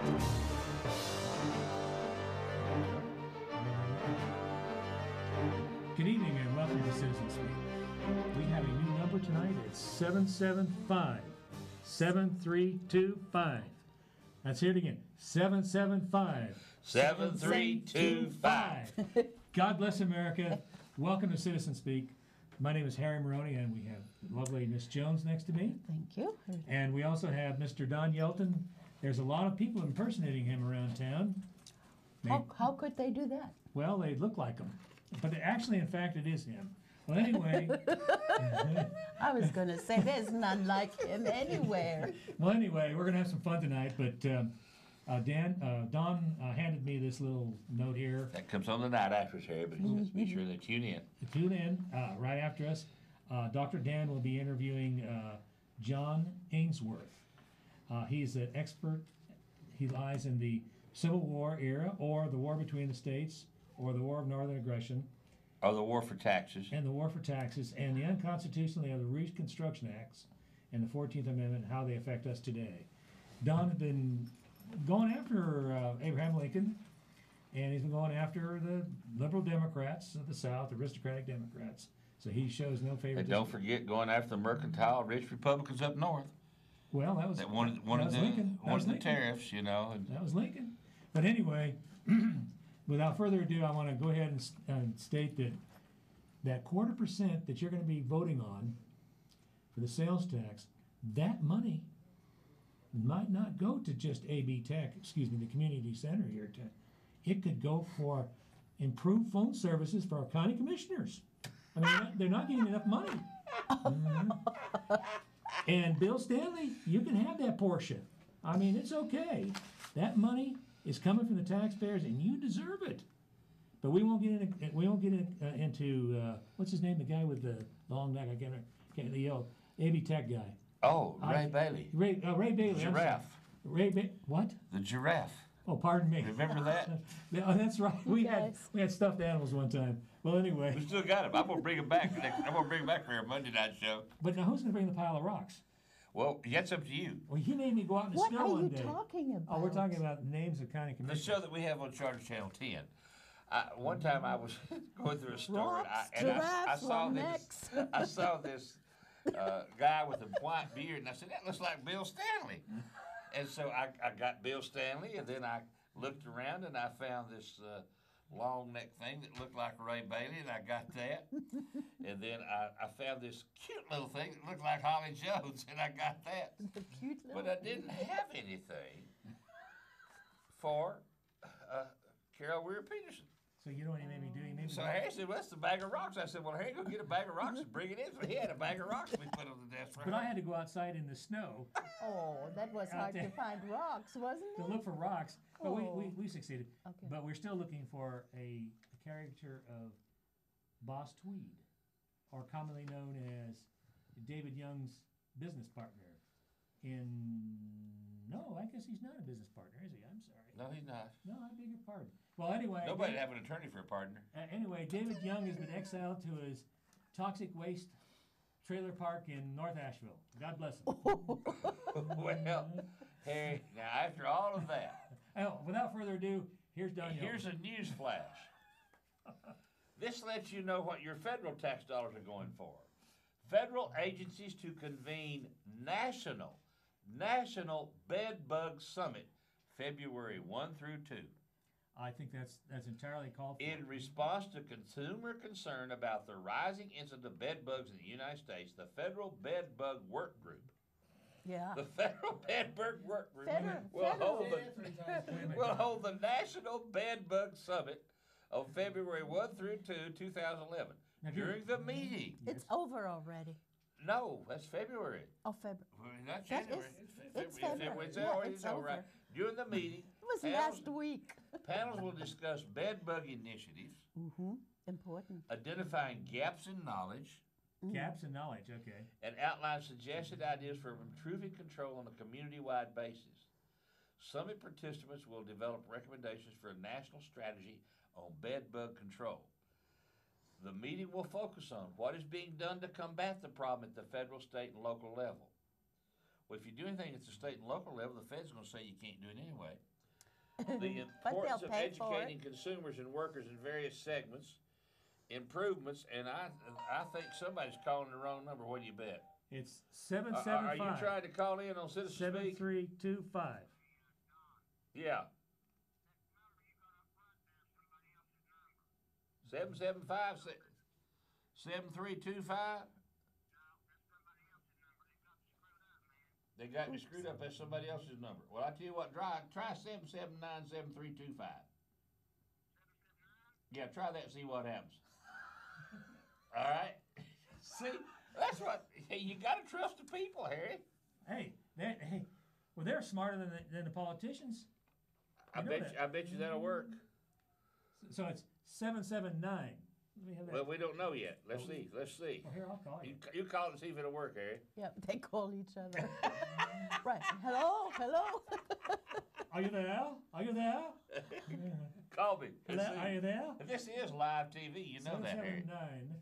Good evening and welcome to Citizen Speak. We have a new number tonight. It's 775-7325. Let's hear it again. 775-7325. God bless America. Welcome to Citizen Speak. My name is Harry Maroney, and we have lovely Miss Jones next to me. Thank you. And we also have Mr. Don Yelton. There's a lot of people impersonating him around town. How could they do that? Well, they look like him. But actually, in fact, it is him. Well, anyway. I was going to say there's none like him anywhere. Well, anyway, we're going to have some fun tonight. But Don handed me this little note here. That comes on the night after us, Harry, but let's be sure they tune in. Tune in right after us. Dr. Dan will be interviewing John Ainsworth. He's an expert. He lies in the Civil War era, or the war between the states, or the War of Northern Aggression. Or the war for taxes. And the war for taxes, and the unconstitutionality of the Reconstruction Acts and the 14th Amendment, how they affect us today. Don had been going after Abraham Lincoln, and he's been going after the liberal Democrats of the South, aristocratic Democrats. So he shows no favoritism. And don't forget going after the mercantile rich Republicans up north. Well, that was that wanted the tariffs, you know. That was Lincoln. But anyway, without further ado, I want to go ahead and state that 0.25% that you're going to be voting on for the sales tax, that money might not go to just AB Tech, the community center here. It could go for improved phone services for our county commissioners. I mean, they're not getting enough money. And Bill Stanley, you can have that portion. I mean, it's okay. That money is coming from the taxpayers, and you deserve it. But we won't get into what's his name? The guy with the long neck. I can't the yellow AB Tech guy. Oh, Ray Bailey. Ray Bailey. Giraffe. What? The giraffe. Oh, pardon me. Remember that? Oh, that's right. We had stuffed animals one time. Well, anyway. We still got them. I'm gonna bring them back. I'm gonna bring them back for our Monday night show. But now, who's gonna bring the pile of rocks? Well, that's up to you. Well, he made me go out in the snow one day. What are you talking about? Oh, we're talking about names of county commissioners. The show that we have on Charter Channel 10. One time I was going through a store and I saw this guy with a white beard, and I said, that looks like Bill Stanley. And so I got Bill Stanley, and then I looked around and I found this long neck thing that looked like Ray Bailey, and I got that. And then I found this cute little thing that looked like Holly Jones, and I got that. The cute little But I didn't have anything for Carol Weir Peterson. So you know what he made me do? He made me So Harry said, well, that's a bag of rocks. I said, well, Harry, go get a bag of rocks and bring it in. So he had a bag of rocks we put on the desk. But I had to go outside in the snow. Oh, that was hard to find rocks, wasn't it? To look for rocks. But we succeeded. Okay. But we're still looking for a caricature of Boss Tweed, or commonly known as David Young's business partner. No, I guess he's not a business partner, is he? I'm sorry. No, he's not. No, I beg your pardon. Well, anyway. Nobody have an attorney for a partner. Anyway, David Young has been exiled to his toxic waste trailer park in North Asheville. God bless him. Well, Harry, now after all of that. Without further ado, here's Don Young. Here's a news flash. This lets you know what your federal tax dollars are going for. Federal agencies to convene National Bed Bug Summit, February 1 through 2. I think that's entirely called for. In response to consumer concern about the rising incidence of bed bugs in the United States, the Federal Bed Bug Work Group. Yeah. The Federal Bed Bug Work Group will hold the National Bed Bug Summit on February 1 through 2, 2011. During the meeting. It's over already. No, that's February. Oh, February. Not January. It's February. It's Yeah, already it's over. over. Right. During the meeting, It was last week. panels will discuss bed bug initiatives, Important. identifying gaps in knowledge, Gaps in knowledge, okay. and outline suggested ideas for improving control on a community-wide basis. Summit participants will develop recommendations for a national strategy on bed bug control. The meeting will focus on what is being done to combat the problem at the federal, state, and local level. Well, if you do anything at the state and local level, the Fed's going to say you can't do it anyway. The But they'll importance of pay for educating consumers and workers in various segments, improvements, and I think somebody's calling the wrong number. What do you bet? It's Are you trying to call in on Citizen Speak? 7325. Yeah. 775 7325. They got me screwed up. That's somebody else's number. Well, I tell you what, try 779-7325. Yeah, try that and see what happens. All right. See, that's what you got to trust the people, Harry. Hey, well, they're smarter than the politicians. I bet you that'll work. So it's 779. Let me have that. Well, we don't know yet. Let's see. Well, here, I'll call you. You call it and see if it'll work, Harry. Yep, they call each other. Right. Hello? Are you there? Are you there? Call me. Hello? Are you there? This is live TV. You know that, Harry. 779.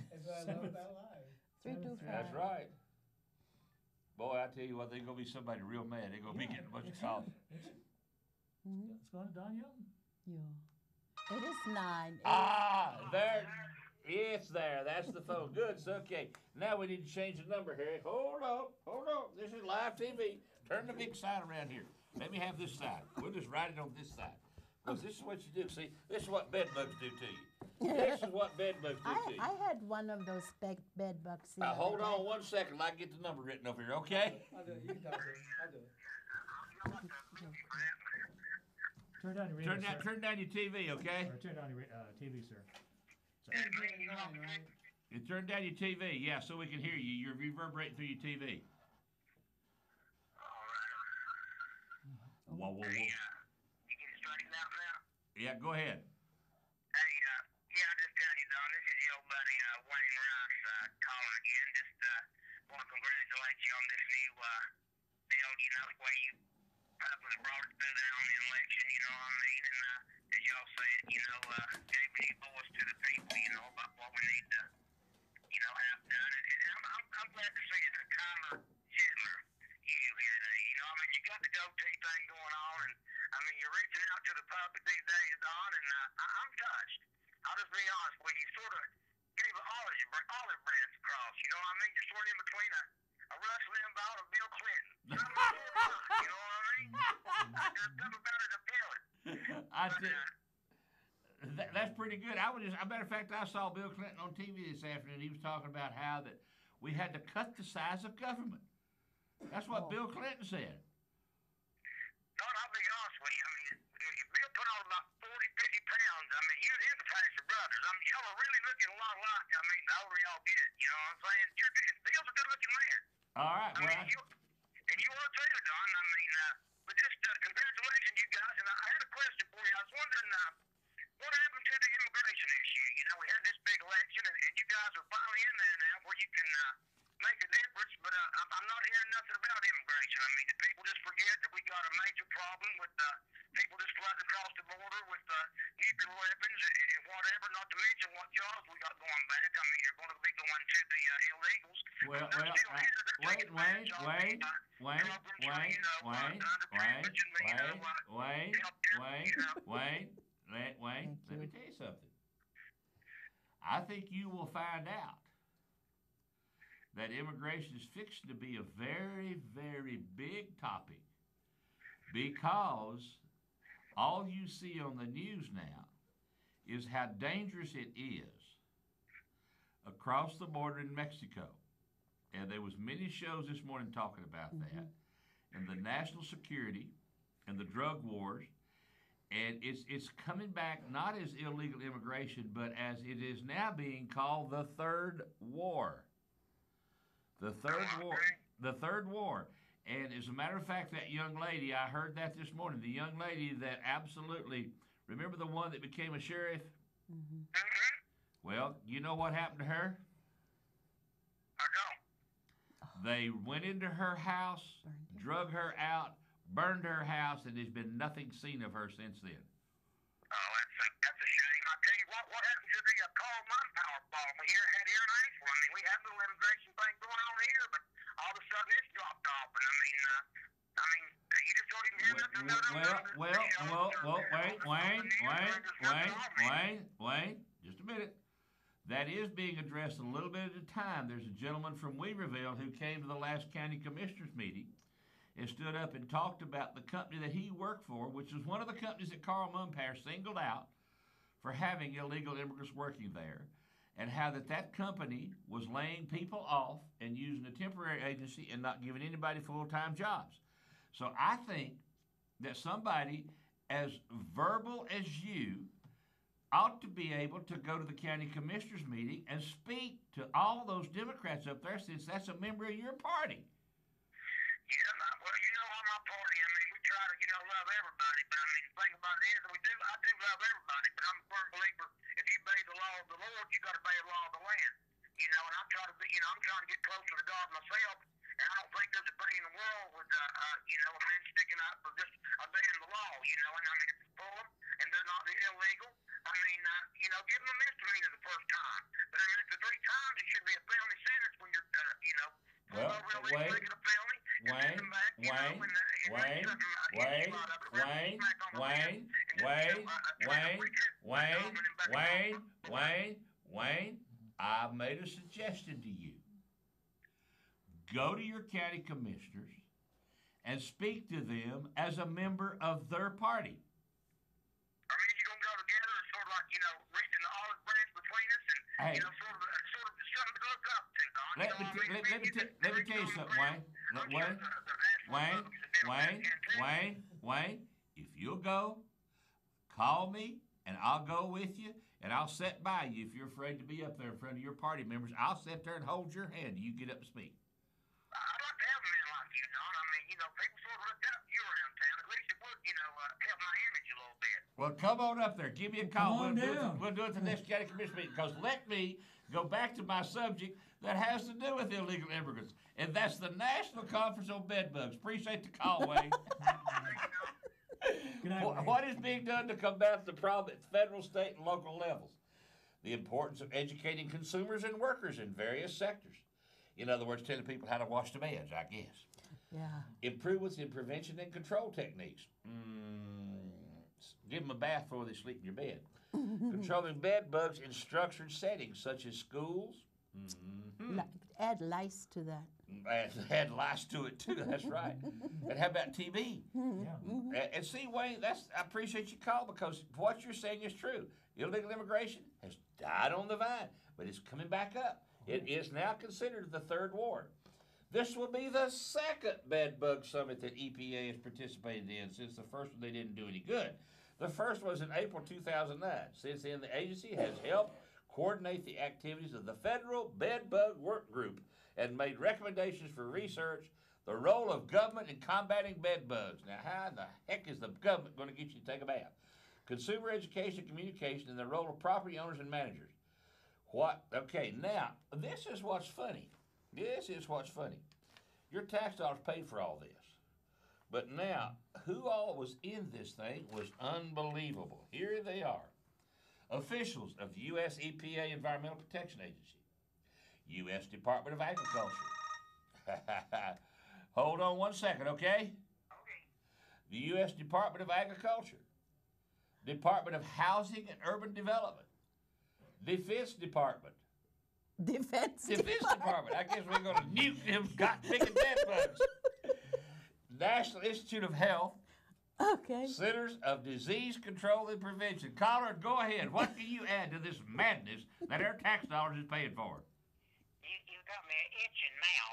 That's why I love that live. 325. That's right. Boy, I tell you what, there's going to be somebody real mad. They're going to be getting a bunch of calls. Let's go on to Don Young. Yeah. It is 9. There. It's there. That's the phone. Good. So, okay. Now we need to change the number, Harry. Hold on. This is live TV. Turn the big sign around here. Let me have this side. We'll just write it on this side. Because this is what you do. See, this is what bed bugs do to you. This is what bed bugs do to you. I had one of those bed bugs. Hold on 1 second. I get the number written over here, okay? I'll do it. You can talk to it. I'll do it. Turn down your radio, Turn down your TV, okay? Or turn down your TV, sir. You turn down your TV, yeah, so we can hear you. You're reverberating through your TV. Whoa. You get it straightened out now? Yeah, go ahead. Hey, yeah, I'm just telling you, Don, this is your buddy, Wayne Rice, calling again. Just, want to congratulate you on this new, deal, you know, where you probably brought it through there on the election, you know what I mean? And, as y'all said, you know, gave a new voice to the people, you know, about what we need to, you know, have done. And I'm glad to see a calmer, gentler you here today. You know, I mean, you got the goatee thing going on, and I mean, you're reaching out to the public these days, Don, and I'm touched. I'll just be honest with you. Sort of gave an olive branch across. You know what I mean? You're sort of in between a Rush Limbaugh and Bill Clinton. You know what I mean? There's something about it appealing. That's pretty good. As a matter of fact, I saw Bill Clinton on TV this afternoon. He was talking about how that we had to cut the size of government. That's what Bill Clinton said. Don, I'll be honest with you. I mean, if Bill put on about 40, 50 pounds, I mean, you and him are Pastor brothers. I mean, y'all are really looking a lot alike. I mean, the older y'all get, you know what I'm saying? Bill's a good-looking man. All right, I mean, you are too, Don. I mean, but just congratulations, you guys. And I had a question for you. I was wondering, what happened to the immigration issue? You know, we had this big election, and you guys are finally in there now where you can make a difference, but I'm not hearing nothing about immigration. I mean, do people just forget that we got a major problem with people just flooding across the border with nuclear weapons and whatever, not to mention what jobs we got going back. I mean, you're going to be going to the illegals. Wayne, let me tell you something. I think you will find out that immigration is fixing to be a very, very big topic because all you see on the news now is how dangerous it is across the border in Mexico. And there was many shows this morning talking about that, and the national security and the drug wars. And it's coming back not as illegal immigration, but as it is now being called the third war. The third war. And as a matter of fact, that young lady, I heard that this morning, the young lady that absolutely, remember the one that became a sheriff? Mm-hmm. Well, you know what happened to her? I know. They went into her house, drug her out, burned her house, and there's been nothing seen of her since then. Oh, that's a shame. I tell you what happened to the coal mine power bomb we had here in Asheville? I mean, we have a little immigration thing going on here, but all of a sudden it's dropped off. And I mean, you just don't even hear nothing about Wayne, just a minute. That is being addressed a little bit at a time. There's a gentleman from Weaverville who came to the last county commissioners meeting and stood up and talked about the company that he worked for, which is one of the companies that Carl Mumpere singled out for having illegal immigrants working there, and how that company was laying people off and using a temporary agency and not giving anybody full-time jobs. So I think that somebody as verbal as you ought to be able to go to the county commissioners meeting and speak to all those Democrats up there, since that's a member of your party. Yeah, well, on my party, we try to, love everybody, but the thing about it is, I do love everybody, but I'm a firm believer, if you obey the law of the Lord, you got to obey the law of the land, and I'm trying to be, I'm trying to get closer to God myself, and I don't think there's a thing in the world with, a man sticking out for just obeying the law, and if it's full of them, and they're not illegal, give them a misdemeanor the first time, but then after 3 times, it should be a felony sentence when you're, Well, Wayne, I've made a suggestion to you. Go to your county commissioners and speak to them as a member of their party. You're going to go together and sort of like, reaching the olive branch between us and, Hey. sort of something to look up to, Don. Let me tell you something, Wayne, if you'll go, call me, and I'll go with you, and I'll sit by you. If you're afraid to be up there in front of your party members, I'll sit there and hold your hand. You get up and speak. I'd like to have a man like you, Don. People sort of look up to you around town. At least it would, help my image a little bit. Well, come on up there. Give me a call. Come on down. We'll do it at the next county commission meeting, because let me go back to my subject that has to do with illegal immigrants, and that's the National Conference on Bedbugs. Appreciate the call, Wayne. Good night, Wayne. What is being done to combat the problem at federal, state, and local levels? The importance of educating consumers and workers in various sectors. In other words, telling people how to wash their beds, I guess. Yeah. Improvements in prevention and control techniques. Give them a bath before they sleep in your bed. Controlling bed bugs in structured settings such as schools. Add lice to that. Add lice to it too. That's right. And how about TB? Yeah. And see, Wayne, I appreciate your call, because what you're saying is true. Illegal immigration has died on the vine, but it's coming back up. It is now considered the third ward. This will be the second bed bug summit that EPA has participated in, since the first one they didn't do any good. The first was in April 2009. Since then, the agency has helped coordinate the activities of the Federal Bed Bug Work Group and made recommendations for research, the role of government in combating bed bugs. Now, how the heck is the government going to get you to take a bath? Consumer education, communication, and the role of property owners and managers. Okay, now, this is what's funny. Your tax dollars paid for all this. But now, who all was in this thing was unbelievable. Here they are. Officials of the U.S. EPA Environmental Protection Agency, U.S. Department of Agriculture. Hold on one second, okay? The U.S. Department of Agriculture, Department of Housing and Urban Development, Defense Department. Defense Department. I guess we're going to nuke them picking bed bugs. National Institute of Health. Okay. Centers of Disease Control and Prevention. Caller, go ahead. What can you add to this madness that our tax dollars is paying for? You got me itching now.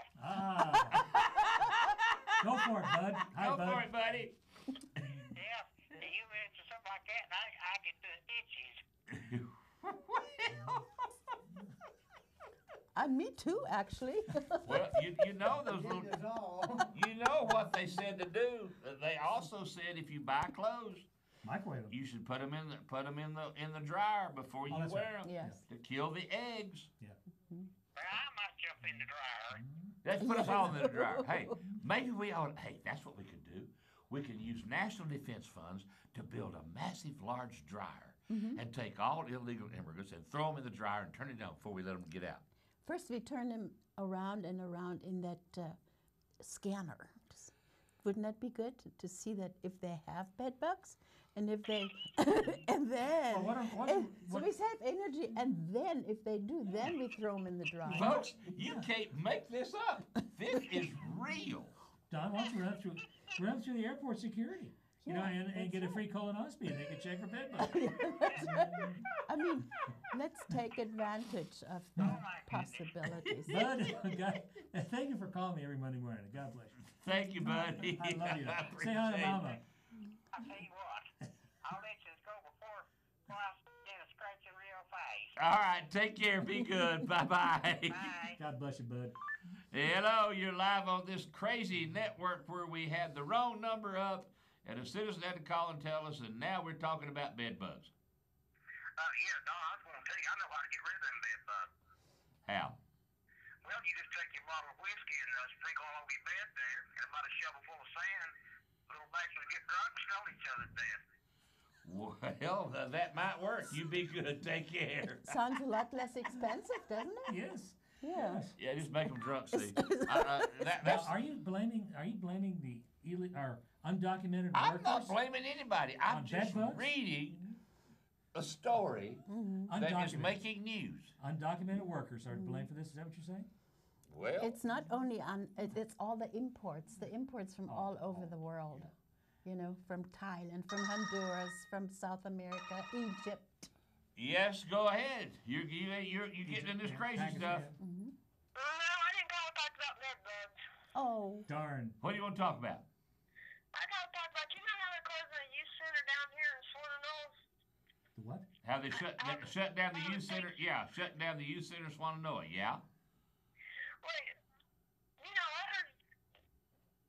Go for it, bud. Hi, Go bud. for it, buddy. Yeah, you mention something like that, and I get the itches. Me too, actually. Well, you know those little. You know what they said to do. They also said if you buy clothes, Microwave them. you should put them in the dryer before you that's wear right. them Yes. to kill the eggs. Yeah. Well, I might jump in the dryer. Let's put us all in the dryer. Hey, maybe we ought. Hey, that's what we could do. We could use national defense funds to build a massive, large dryer and take all illegal immigrants and throw them in the dryer and turn it down before we let them get out. First, we turn them around and around in that scanner. Wouldn't that be good to see that if they have bed bugs, and if they, and then, so we save energy, and then if they do, then we throw them in the dryer. Folks, you can't make this up. This is real. Don, why don't you run through the airport security? You know, and get a free colonoscopy, and they can check for bed bugs. I mean, let's take advantage of the possibilities. Bud, God, thank you for calling me every Monday morning. God bless you. Thank you, buddy. I love you. I Say hi to appreciate Mama. it. I'll tell you what, I'll let you go before I get a scratching real face. All right, take care. Be good. Bye-bye. Bye. God bless you, Bud. Hello, you're live on this crazy network where we had the wrong number up, and a citizen had to call and tell us, and now we're talking about bed bugs. Yeah, Don, I was going to tell you, I know how to get rid of them bed bugs. How? Well, you just take your bottle of whiskey and sprinkle all over your bed there, and about a shovel full of sand, little bastards get drunk and stone each other to death. Well, that might work. You be good. Take care. Sounds a lot less expensive, doesn't it? Yes. Yeah. Yes. Yeah, just make them drunk, see. Now, That's, are you blaming the undocumented I'm workers? not blaming anybody. I'm On just bed bugs? reading a story that is Undocumented. making news. Undocumented workers are to blame for this. Is that what you're saying? Well, It's not only it's all the imports from all over the world. You know, from Thailand, from Honduras, from South America, Egypt. yes, go ahead. You're getting in this crazy stuff. Pakistan. No, I didn't call to talk about bed bugs. Oh, Darn. What do you want to talk about? I called to talk about, you know how they're closing a youth center down here in Swan Knolls? The what? How they shut down the youth center? Yeah, shutting down the youth center in Swannanoa. Yeah. Well, you know, I heard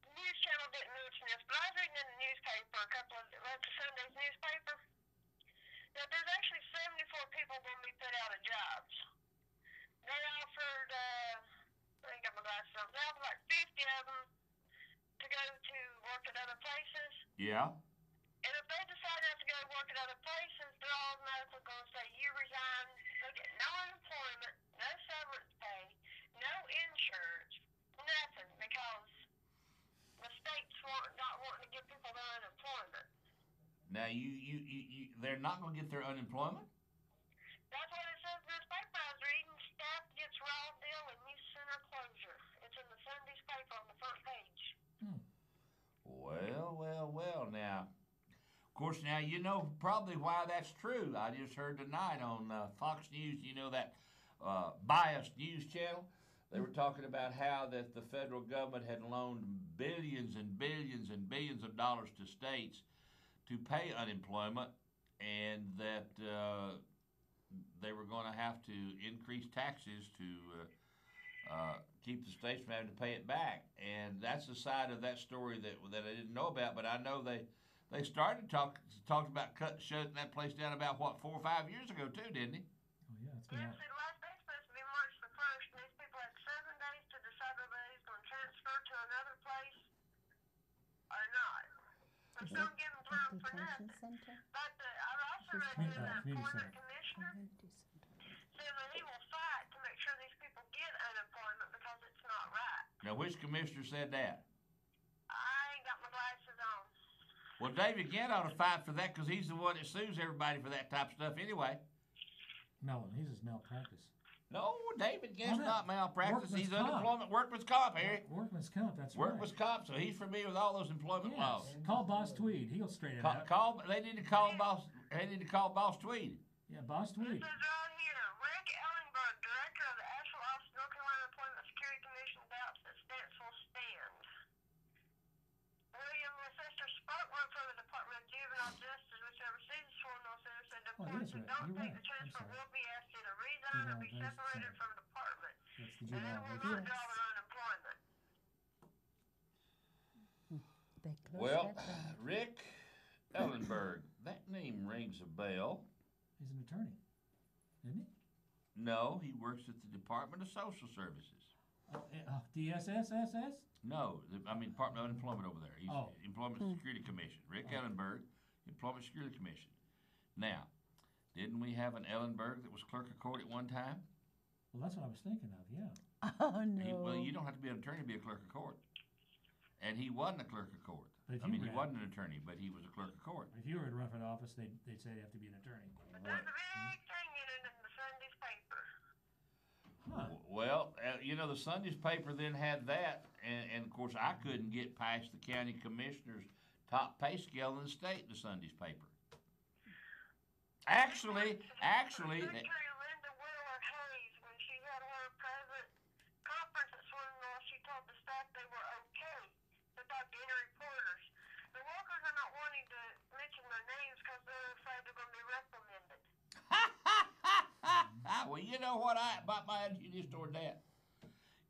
the news channel didn't mention this, but I was reading in the newspaper the Sunday's newspaper, that there's actually 74 people going to be put out of jobs. They offered, I ain't got my glasses on, they offered like 50 of them to go to work at other places. Yeah. And if they decide not to go work at other places, they're automatically going to say, you resign. They get no unemployment, no severance pay, no insurance, nothing, because the state's not wanting to give people their unemployment. Now they're not going to get their unemployment. That's what it says in this paper I was reading. Staff gets raw deal and youth center closure. It's in the Sunday's paper on the front page. Well. Now, of course, now you know probably why that's true. I just heard tonight on Fox News. You know that biased news channel. They were talking about how that the federal government had loaned billions and billions and billions of dollars to states to pay unemployment, and that they were going to have to increase taxes to keep the states from having to pay it back. And that's the side of that story that I didn't know about, but I know they started talked about shutting that place down about, 4 or 5 years ago too, didn't they? Oh yeah, it's been Yeah, out. see, the last day's supposed to be March the 1st, and these people had 7 days to decide whether they're going to transfer to another place or not. But don't give them time for detention nothing. center. But I also read Community that the center. employment commissioner said that he will fight to make sure these people get unemployment because it's not right. Now, which commissioner said that? I ain't got my glasses on. Well, David Gant ought to fight for that because he's the one that sues everybody for that type of stuff anyway. His is malpractice. No, David Gant's Oh, no. not malpractice. Workman's He's comp. unemployment, workman's comp, Harry. Workman's comp. That's Workman's right. comp, so he's familiar with all those employment laws. Yes. Call Boss Tweed. He'll straighten it out. They need to call Boss. They need to call Boss Tweed. Yeah, Boss This Tweed. is right here. Rick Ellenberg, director of the Asheville Office of North Carolina Employment Security Commission, doubts that stance will stand. William Lefester Spotman from the Department of Juvenile Justice, which oversees the Swan Knolls Center, said Oh, employees that's who right. don't You're take right. the transfer I'm sorry. will be asked to either resign or be Juvenile Justice separated Center. from the department. That's the And they juvenile will justice. not draw their unemployment. They closed Well, that down. Rick Ellenberg. That name rings a bell. He's an attorney, isn't he? No, he works at the Department of Social Services. DSSSS? No, Department of Unemployment over there. He's Oh. Employment Security Commission. Rick Ellenberg, Employment Security Commission. Now, didn't we have an Ellenberg that was clerk of court at one time? Well, that's what I was thinking of. Yeah. Oh no. Well, you don't have to be an attorney to be a clerk of court. And he wasn't a clerk of court. But if I you mean, he ran- wasn't an attorney, but he was a clerk of court. If you were to run for the office, they'd say you have to be an attorney. But there's a big thing in it in the Sunday's paper. Huh. Well, you know, the Sunday's paper then had that, and of course, I couldn't get past the county commissioner's top pay scale in the state, the Sunday's paper. Actually, Secretary Linda Wheeler Hayes, when she had her present conference at Swindle, she told the staff they were okay to talk to any reporters. The workers are not wanting to mention their names because they're afraid they're going to be reprimanded. well, you know what? My attitude is toward that.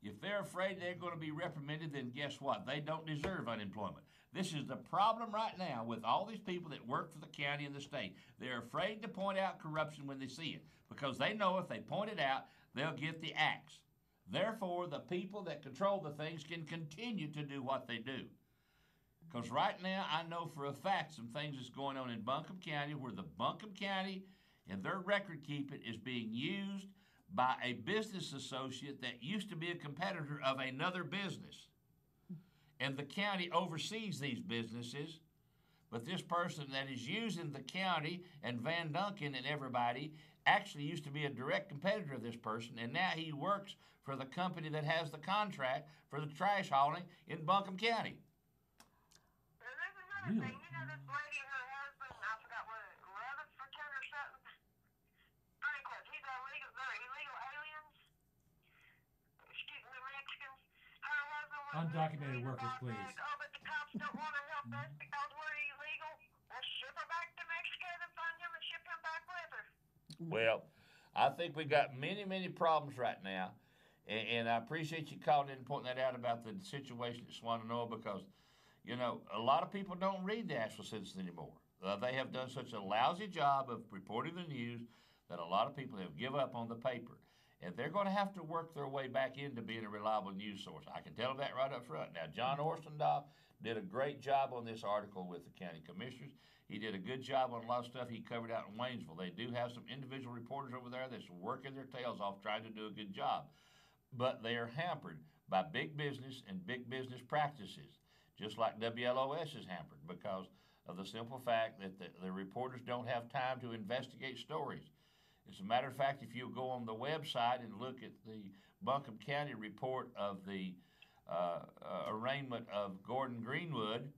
If they're afraid they're going to be reprimanded, then guess what? They don't deserve unemployment. This is the problem right now with all these people that work for the county and the state. They're afraid to point out corruption when they see it because they know if they point it out, they'll get the axe. Therefore, the people that control the things can continue to do what they do. Because right now, I know for a fact some things that's going on in Buncombe County where the Buncombe County and their record keeping is being used by a business associate that used to be a competitor of another business. And the county oversees these businesses, but this person that is using the county and Van Duncan and everybody actually used to be a direct competitor of this person, and now he works for the company that has the contract for the trash hauling in Buncombe County. And there's another thing, you know, this lady and her husband, I forgot what, Rutherford or something? Pretty close. They're illegal aliens. Excuse me, Mexicans. Her husband was Undocumented workers, please. Oh, but the cops don't want to help us because we're illegal. We'll ship her back to Mexico and find him and ship him back with her. Well, I think we got many, many problems right now, and I appreciate you calling in and pointing that out about the situation at Swannanoa because, you know, a lot of people don't read the Asheville Citizen anymore. They have done such a lousy job of reporting the news that a lot of people have given up on the paper. And they're going to have to work their way back into being a reliable news source. I can tell them that right up front. Now, John Orstendahl did a great job on this article with the county commissioners. He did a good job on a lot of stuff he covered out in Waynesville. They do have some individual reporters over there that's working their tails off trying to do a good job. But they are hampered by big business and big business practices, just like WLOS is hampered because of the simple fact that the reporters don't have time to investigate stories. As a matter of fact, if you go on the website and look at the Buncombe County report of the arraignment of Gordon Greenwood,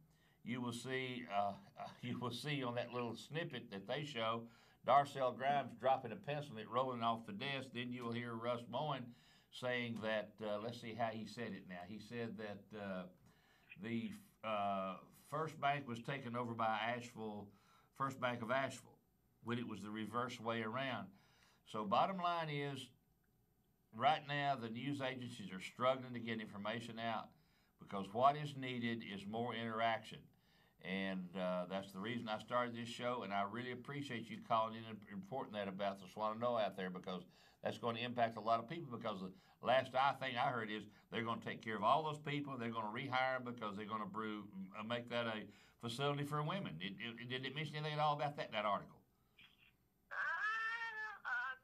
you will see on that little snippet that they show Darcel Grimes dropping a pencil and it rolling off the desk. Then you will hear Russ Moen saying that, let's see how he said it now. He said that the First Bank was taken over by First Bank of Asheville, when it was the reverse way around. So bottom line is, right now the news agencies are struggling to get information out because what is needed is more interaction. And that's the reason I started this show, and I really appreciate you calling in and reporting that about the Swannanoa out there because that's going to impact a lot of people because the last thing I heard is they're going to take care of all those people. They're going to rehire them because they're going to make that a facility for women. Did it mention anything at all about that in that article?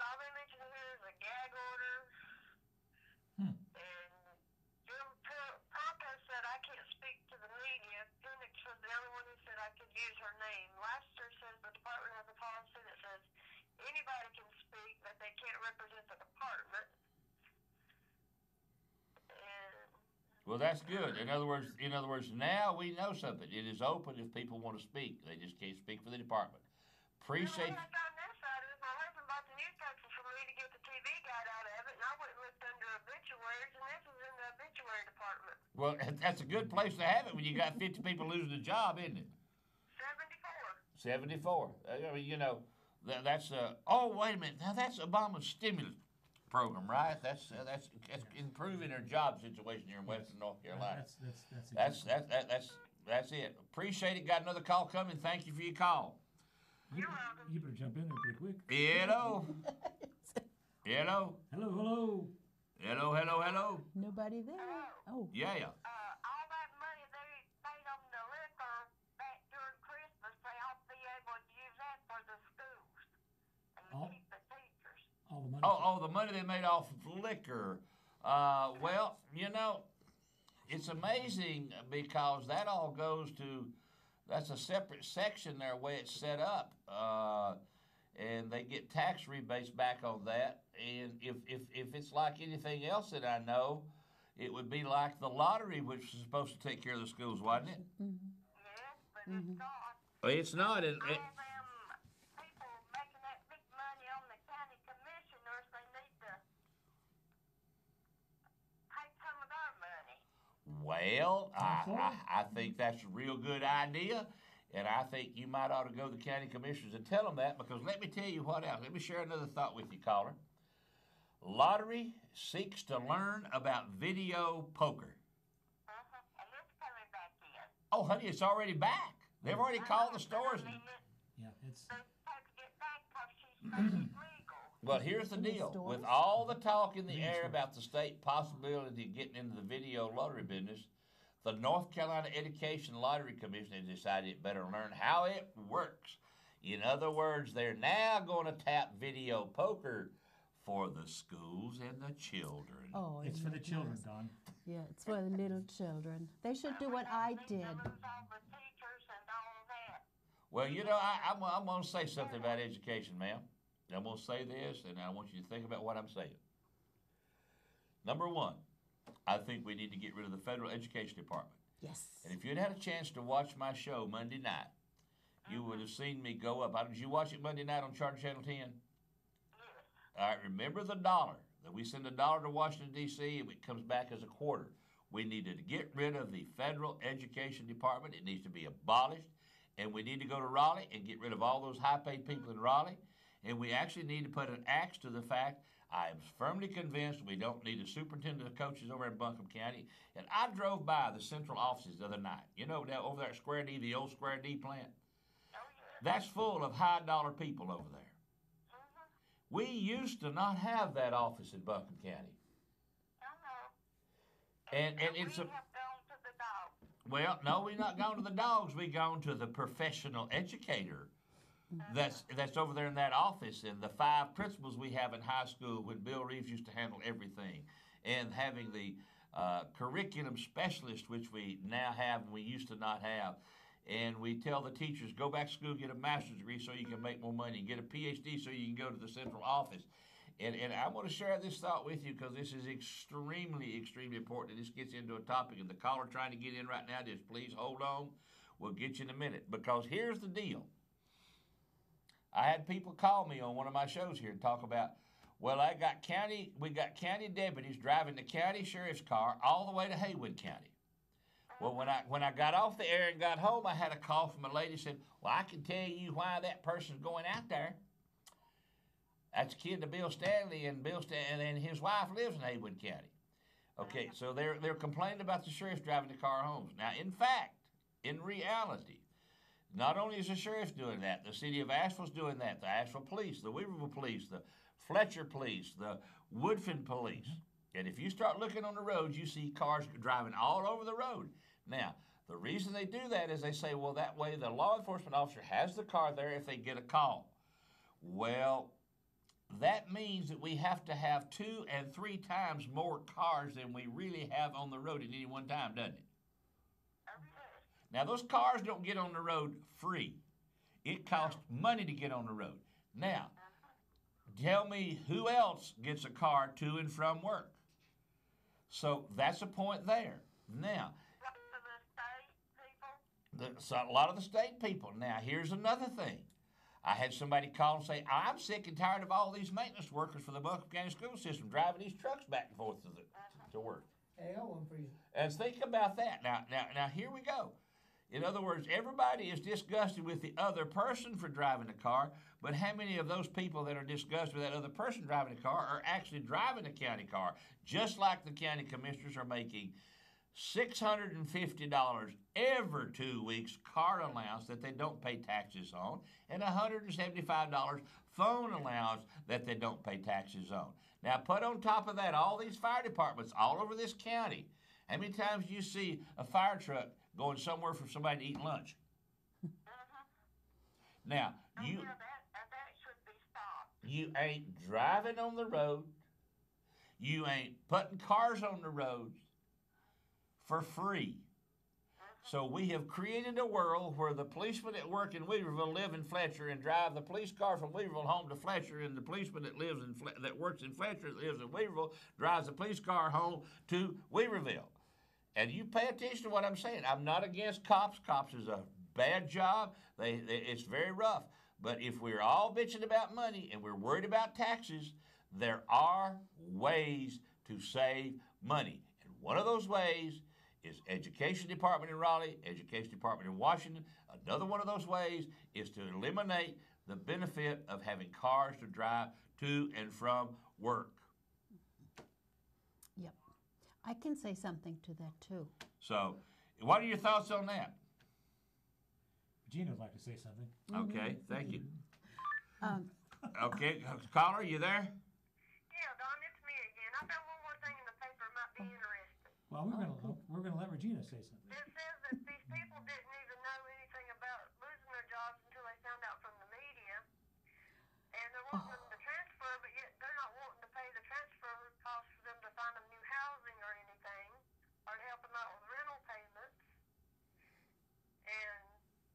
All they mentioned here is a gag order. And Jim Papa said I can't speak to the media. Phoenix was the only one who said I could use her name. Laster says the department has a policy that says anybody can speak, but they can't represent the department. Well, that's good. In other words, now we know something. It is open if people want to speak. They just can't speak for the department. Appreciate. What I found this out is my husband bought the newspaper for me to get the TV guide out of it, and I went and looked under obituaries, and this was in the obituary department. Well, that's a good place to have it when you got 50 people losing a job, isn't it? 74. 74. I mean, you know, that's oh, wait a minute. Now that's Obama's stimulus program, right? That's improving their job situation here in Western North Carolina. That's it. Appreciate it. Got another call coming. Thank you for your call. You better jump in there pretty quick. Hello. Hello. Hello. Nobody there. Oh. Yeah. All that money they paid on the liquor back during Christmas, they ought to be able to use that for the schools and keep the teachers. All the money. Oh, the money they made off of liquor. Well, you know, it's amazing because that all goes to, that's a separate section there where it's set up. And they get tax rebates back on that. And if it's like anything else that I know, it would be like the lottery, which was supposed to take care of the schools, wasn't it? Mm-hmm. Yes, but it's not. Well, it's not. All them people making that big money on the county commissioners, they need to take some of their money. Well, I think that's a real good idea. And I think you might ought to go to the county commissioners and tell them that, because let me tell you what else. Let me share another thought with you, caller. Lottery seeks to learn about video poker. And it's coming back in. Oh, honey, it's already back. They've already called the stores. Yeah, it's. They have to get back because she's saying it's legal. Well, here's the In the deal. stores? With all the talk in the Convenience air stores. about the state possibility of getting into the video lottery business, the North Carolina Education Lottery Commission has decided it better learn how it works. In other words, they're now going to tap video poker for the schools and the children. Oh, It's isn't for the it children, nice? Don. Yeah, it's for the little children. They should do what I did. Lose all the teachers and all that. Well, you know, I'm going to say something about education, ma'am. I'm going to say this, and I want you to think about what I'm saying. Number one, I think we need to get rid of the federal education department. Yes. And if you'd had a chance to watch my show Monday night, you would have seen me go up. Did you watch it Monday night on Charter Channel 10? Yes. All right, remember the dollar, that we send $1 to Washington, D.C., and it comes back as a quarter. We needed to get rid of the federal education department. It needs to be abolished. And we need to go to Raleigh and get rid of all those high-paid people in Raleigh. And we actually need to put an axe to the fact, I am firmly convinced we don't need a superintendent of coaches over in Buncombe County. And I drove by the central offices the other night. You know, down over there at Square D, the old Square D plant? Oh, yes. That's full of high-dollar people over there. We used to not have that office in Buncombe County. I know. And we it's a, have gone to the dog. well, no, we've not gone to the dogs. We've gone to the professional educator that's over there in that office, and the 5 principals we have in high school when Bill Reeves used to handle everything, and having the curriculum specialist, which we now have and we used to not have. And we tell the teachers, go back to school, get a master's degree so you can make more money, get a PhD so you can go to the central office. And I want to share this thought with you because this is extremely, extremely important. This gets into a topic, and the caller trying to get in right now, just please hold on. We'll get you in a minute, because here's the deal. I had people call me on one of my shows here and talk about, well, we got county deputies driving the county sheriff's car all the way to Haywood County. Well, when I got off the air and got home, I had a call from a lady who said, well, I can tell you why that person's going out there. That's a kid to Bill Stanley, and and his wife lives in Haywood County. Okay, so they're complaining about the sheriff driving the car home. Now, in fact, in reality, not only is the sheriff doing that, the city of Asheville's doing that, the Asheville Police, the Weaverville Police, the Fletcher Police, the Woodfin Police. And if you start looking on the roads, you see cars driving all over the road. Now, the reason they do that is they say, well, that way the law enforcement officer has the car there if they get a call. Well, that means that we have to have 2 and 3 times more cars than we really have on the road at any one time, doesn't it? Now, those cars don't get on the road free. It costs money to get on the road. Now, tell me who else gets a car to and from work. So that's a point there. Now, a lot of the state people. Now, here's another thing. I had somebody call and say, I'm sick and tired of all these maintenance workers for the Buncombe County school system driving these trucks back and forth to work. Hey, I want for you. And think about that. Now, here we go. In other words, everybody is disgusted with the other person for driving the car, but how many of those people that are disgusted with that other person driving the car are actually driving a county car? Just like the county commissioners are making $650 every 2 weeks car allowance that they don't pay taxes on, and $175 phone allowance that they don't pay taxes on. Now, put on top of that all these fire departments all over this county. How many times do you see a fire truck going somewhere for somebody to eat lunch? Now, that should be stopped. you ain't driving on the road. You ain't putting cars on the roads for free. So we have created a world where the policemen that work in Weaverville live in Fletcher and drive the police car from Weaverville home to Fletcher, and the policeman that lives that works in Fletcher that lives in Weaverville drives the police car home to Weaverville. And you pay attention to what I'm saying. I'm not against cops. Cops is a bad job. It's very rough. But if we're all bitching about money and we're worried about taxes, there are ways to save money. And one of those ways is Education Department in Raleigh, Education Department in Washington. Another one of those ways is to eliminate the benefit of having cars to drive to and from work. Yep. I can say something to that too. So, what are your thoughts on that? Gina would like to say something. Okay, thank you. Okay, caller, you there? Yeah, Don, it's me again. I found one more thing in the paper that might be interesting. Well, we're gonna let Regina say something. It says that these people didn't even know anything about losing their jobs until they found out from the media. And they're wanting them to transfer, but yet they're not wanting to pay the transfer costs for them to find them new housing or anything, or to help them out with rental payments. And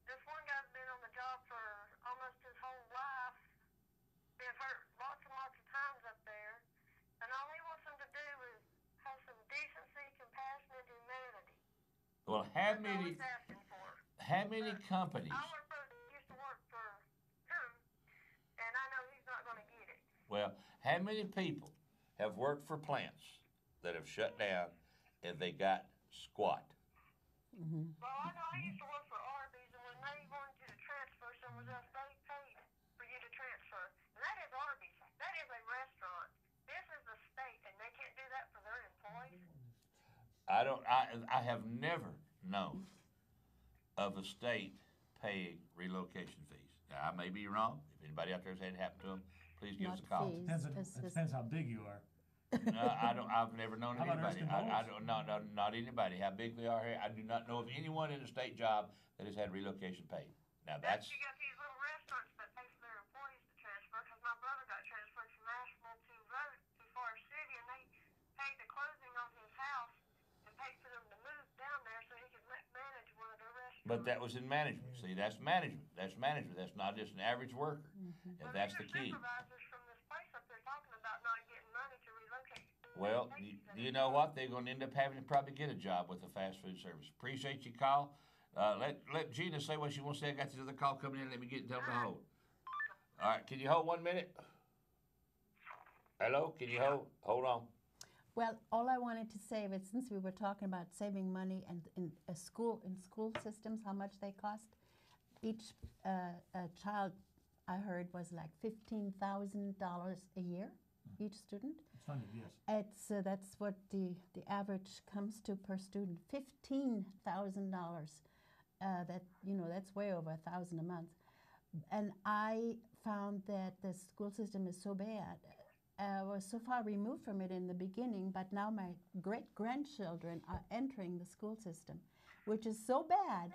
this one guy's been on the job for almost his whole life, been hurt lots and lots of times up there, and all he wants them to do is have some decency, compassion, and humanity. Well, That's all he's asking for. how many companies? Our brother used to work for him, and I know he's not going to get it. Well, how many people have worked for plants that have shut down and they got squat? Mm-hmm. Well, I know I used to work for Arby's, and when they wanted you to transfer somewhere else, they paid for you to transfer. And that is Arby's. That is a restaurant. This is the state, and they can't do that for their employees. I have never known of a state paying relocation fees. Now, I may be wrong. If anybody out there has had it happen to them, please give us a call. Fees. Depends how big you are. I've never known How about anybody. Erskine I Bowles? don't, not anybody. How big they are here. I do not know of anyone in a state job that has had relocation paid. Now that's. You got these little restaurants that pay for their employees to transfer, because my brother got transferred from Asheville to Forest City, and they paid the closing on his house and paid for them to move down there so he could manage one of their restaurants. But that was in management. See, that's management. That's management. That's not just an average worker. And that's the key. Supervisors from this place up there talking about not getting money to relocate. Well, you know what? They're going to end up having to probably get a job with a fast food service. Appreciate your call. Let Gina say what she wants to say. I got this other call coming in. Let me get and tell them to hold. All right, can you hold 1 minute? Hello, can you hold? Hold on. Well, all I wanted to say was, since we were talking about saving money and in school systems, how much they cost, each child, I heard, was like $15,000 a year, each student. It's funded, yes. That's what the average comes to per student, $15,000. That's way over $1,000 a month. And I found that the school system is so bad. I was so far removed from it in the beginning, but now my great-grandchildren are entering the school system, which is so bad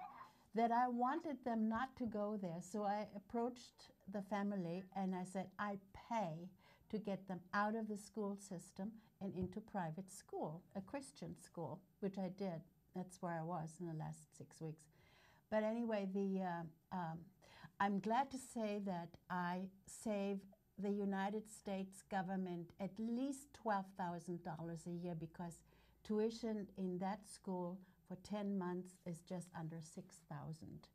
that I wanted them not to go there. So I approached the family and I said, I pay to get them out of the school system and into private school, a Christian school, which I did. That's where I was in the last 6 weeks. But anyway, I'm glad to say that I saved the United States government at least $12,000 a year, because tuition in that school for 10 months is just under $6,000.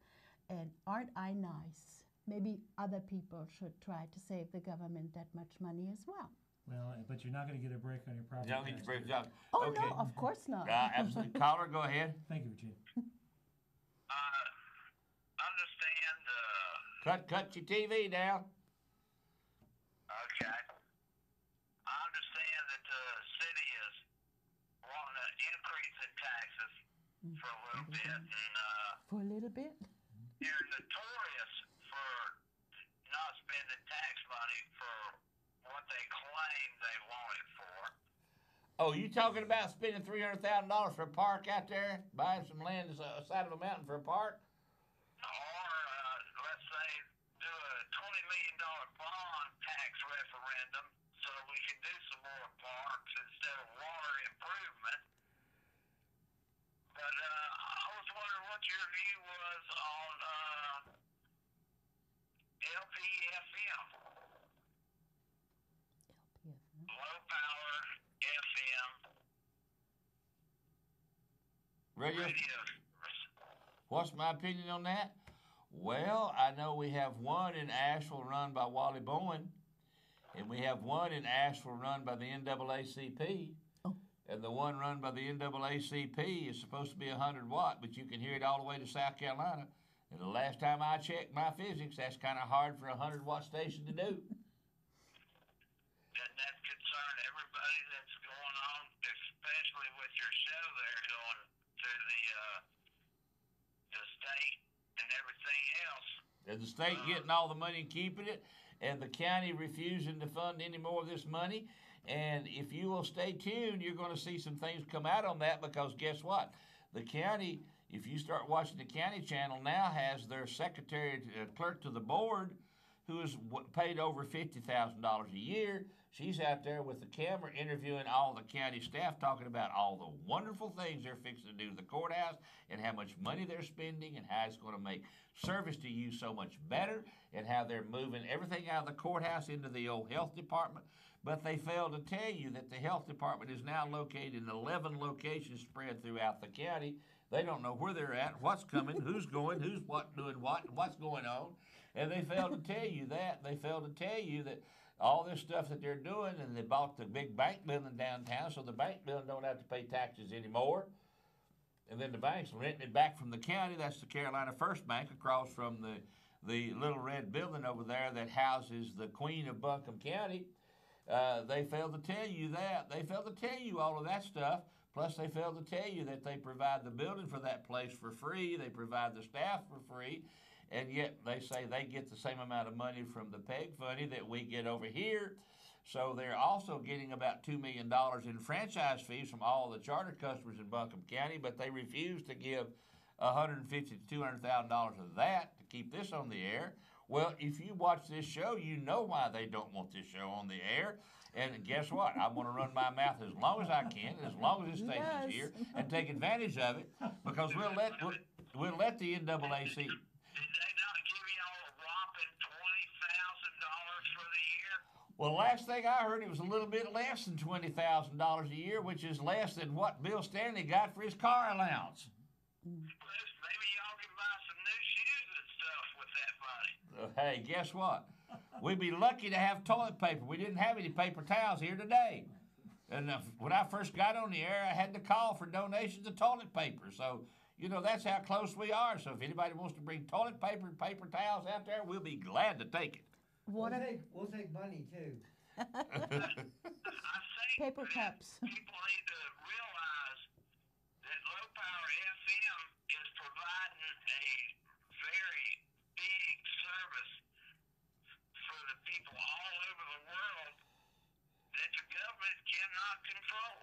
And aren't I nice? Maybe other people should try to save the government that much money as well. Well, but you're not going to get a break on your property You don't need to tax. break it down. Oh, Okay. no, of course not. Absolutely. Caller, go ahead. Thank you, Regina. Understand. Cut your TV down. Okay. I understand that the city is wanting an increase in taxes for a little bit, and For a little bit? you're notorious for not spending tax money for what they claim they want it for. Oh, you talking about spending $300,000 for a park out there, buying some land on the side of a mountain for a park? Or, let's say, do a $20 million bond tax referendum so we can do some more parks and what your view was on LPFM, low power FM Radio. radio. What's my opinion on that? Well, I know we have one in Asheville run by Wally Bowen, and we have one in Asheville run by the NAACP. Oh. And the one run by the NAACP is supposed to be 100 watt, but you can hear it all the way to South Carolina. And the last time I checked my physics, that's kind of hard for a 100 watt station to do. That concern everybody that's going on, especially with your show there going through the state and everything else. And the state getting all the money and keeping it, and the county refusing to fund any more of this money. And if you will stay tuned, you're going to see some things come out on that, because guess what? The county, if you start watching the county channel now, has their secretary, clerk to the board, who is paid over $50,000 a year. She's out there with the camera interviewing all the county staff, talking about all the wonderful things they're fixing to do to the courthouse and how much money they're spending and how it's going to make service to you so much better, and how they're moving everything out of the courthouse into the old health department. But they failed to tell you that the health department is now located in 11 locations spread throughout the county. They don't know where they're at, what's coming, who's going, who's doing what, what's going on. And they failed to tell you that. They failed to tell you that all this stuff that they're doing, and they bought the big bank building downtown, so the bank building don't have to pay taxes anymore. And then the bank's renting it back from the county. That's the Carolina First Bank across from the little red building over there that houses the Queen of Buncombe County. They failed to tell you that. They failed to tell you all of that stuff. Plus, they failed to tell you that they provide the building for that place for free. They provide the staff for free. And yet they say they get the same amount of money from the PEG funding that we get over here. So they're also getting about $2 million in franchise fees from all the charter customers in Buncombe County, but they refuse to give $150,000 to $200,000 of that to keep this on the air. Well, if you watch this show, you know why they don't want this show on the air. And guess what? I'm going to run my mouth as long as I can, as long as this station's here, and take advantage of it, because we'll let the NAAC. Did they not give y'all a whopping $20,000 for the year? Well, last thing I heard, it was a little bit less than $20,000 a year, which is less than what Bill Stanley got for his car allowance. Maybe y'all can buy some new shoes and stuff with that money. Hey, guess what? We'd be lucky to have toilet paper. We didn't have any paper towels here today. And when I first got on the air, I had to call for donations of toilet paper. So, you know, that's how close we are. So if anybody wants to bring toilet paper and paper towels out there, we'll be glad to take it. We'll take money too. I think Paper that cups. people need to realize that low power FM is providing a very big service for the people all over the world that the government cannot control.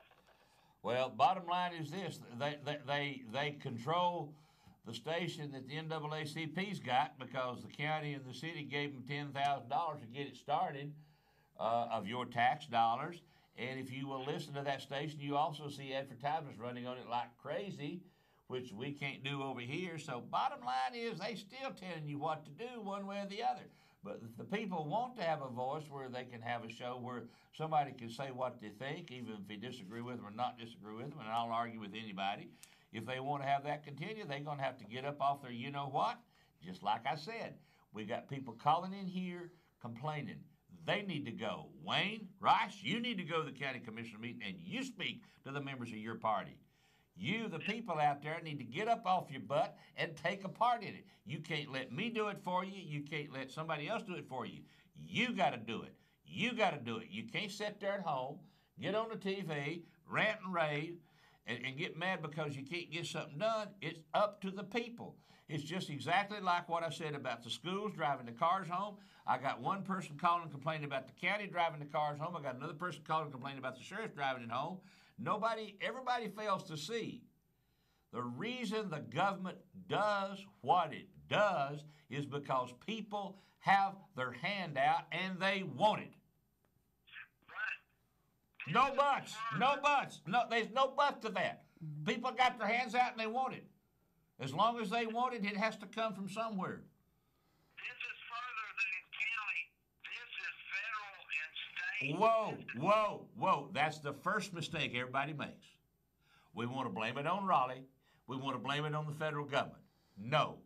Well, bottom line is this: they control the station that the NAACP's got, because the county and the city gave them $10,000 to get it started of your tax dollars. And if you will listen to that station, you also see advertisements running on it like crazy, which we can't do over here. So bottom line is they still telling you what to do one way or the other. But the people want to have a voice where they can have a show where somebody can say what they think, even if they disagree with them or not disagree with them, and I'll argue with anybody. If they want to have that continue, they're going to have to get up off their you-know-what. Just like I said, we got people calling in here complaining. They need to go. Wayne, Rice, you need to go to the county commissioner meeting and you speak to the members of your party. You, the people out there, need to get up off your butt and take a part in it. You can't let me do it for you. You can't let somebody else do it for you. You got to do it. You got to do it. You can't sit there at home, get on the TV, rant and rave, and get mad because you can't get something done. It's up to the people. It's just exactly like what I said about the schools driving the cars home. I got one person calling and complaining about the county driving the cars home. I got another person calling and complaining about the sheriff driving it home. Everybody fails to see. The reason the government does what it does is because people have their hand out and they want it. No buts. No buts. No, there's no buts to that. People got their hands out and they want it. As long as they want it, it has to come from somewhere. This is further than county. This is federal and state. Whoa. That's the first mistake everybody makes. We want to blame it on Raleigh. We want to blame it on the federal government. No.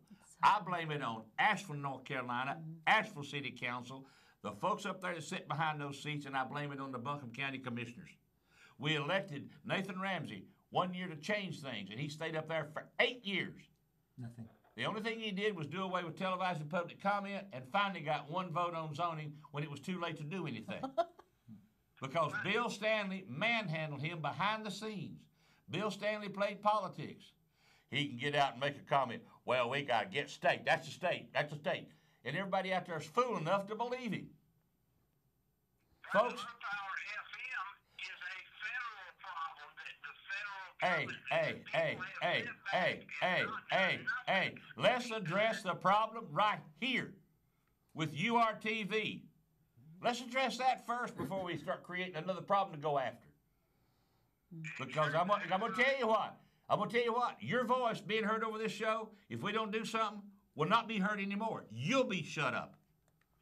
I blame it on Asheville, North Carolina, Asheville City Council, the folks up there that sit behind those seats, and I blame it on the Buncombe County Commissioners. We elected Nathan Ramsey 1 year to change things, and he stayed up there for 8 years. Nothing. The only thing he did was do away with televised and public comment and finally got one vote on zoning when it was too late to do anything. Because Bill Stanley manhandled him behind the scenes. Bill Stanley played politics. He can get out and make a comment, well, we got to get state. That's a state. That's a state. And everybody out there is fool enough to believe him. Folks. Hey, let's address the problem right here with URTV. Let's address that first before we start creating another problem to go after. Because I'm going to tell you what. Your voice being heard over this show, if we don't do something, will not be heard anymore. You'll be shut up.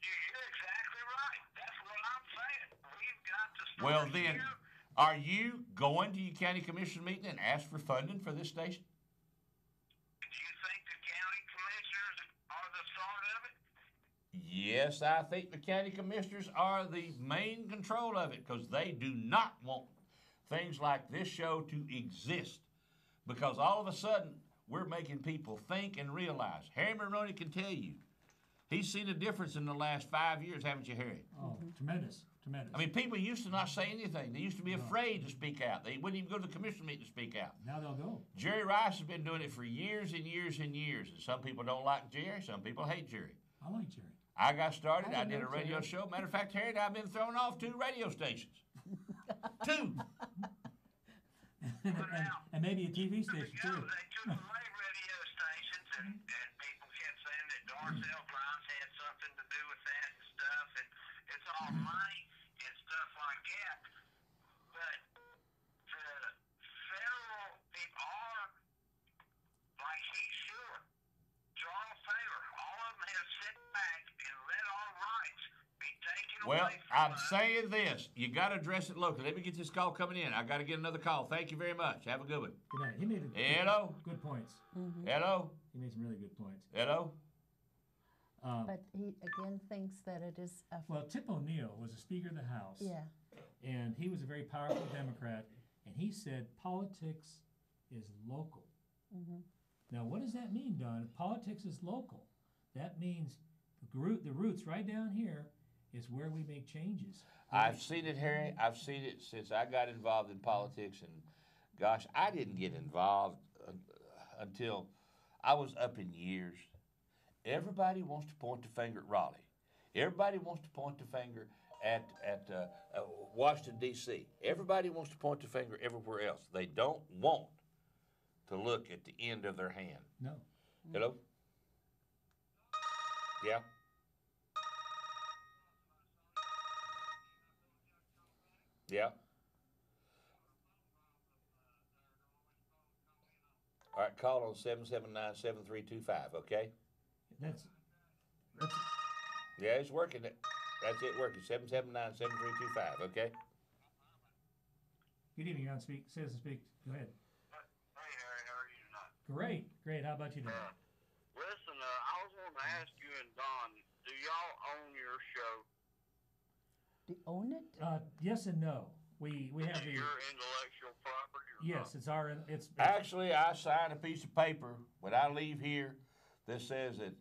You're exactly right. That's what I'm saying. We've got to start Well, then, are you going to your county commission meeting and ask for funding for this station? Do you think the county commissioners are the start of it? Yes, I think the county commissioners are the main control of it because they do not want things like this show to exist. Because all of a sudden, we're making people think and realize. Harry Maroney can tell you. He's seen a difference in the last 5 years, haven't you, Harry? Oh, tremendous. I mean, people used to not say anything. They used to be afraid to speak out. They wouldn't even go to the commission meeting to speak out. Now they'll go. Jerry Rice has been doing it for years and years and years. And some people don't like Jerry. Some people hate Jerry. I like Jerry. I got started. I I did a know radio Jerry. show. Matter of fact, Harry and I have been thrown off 2 radio stations. 2. and maybe a TV station too. They took away radio stations, and people kept saying that Darcel Grimes had something to do with that and stuff, and it's all money and stuff like that. But the federal people are, like he's sure, Charles Taylor, all of them have sit back and let our rights be taken Well, away from I'm us. saying this. You got to address it locally. Let me get this call coming in. I got to get another call. Thank you very much. Have a good one. Good night. He made Hello? good points. Hello? He made some really good points. Hello? But he again thinks that it is a Well, Tip O'Neill was a Speaker of the House. yeah. And he was a very powerful Democrat. And he said politics is local. Now, what does that mean, Don? If politics is local, that means the roots right down here is where we make changes. I've seen it, Harry. I've seen it since I got involved in politics. And, gosh, I didn't get involved until I was up in years. Everybody wants to point the finger at Raleigh. Everybody wants to point the finger at Washington, D.C. Everybody wants to point the finger everywhere else. They don't want to look at the end of their hand. No. Hello? Yeah? Yeah? All right, call on 779-7325, okay? That's Yeah, it's working. That's it working. 779-7325, okay? good evening. You're on speak. Citizen Speak. Go ahead. Hey, Harry, how are you tonight? Great. How about you today? Listen, I was wanting to ask you and Don, do y'all own your show? Do you own it? Yes and no. We have the Your intellectual property or yes. not? It's our it's Actually, I sign a piece of paper when I leave here that says that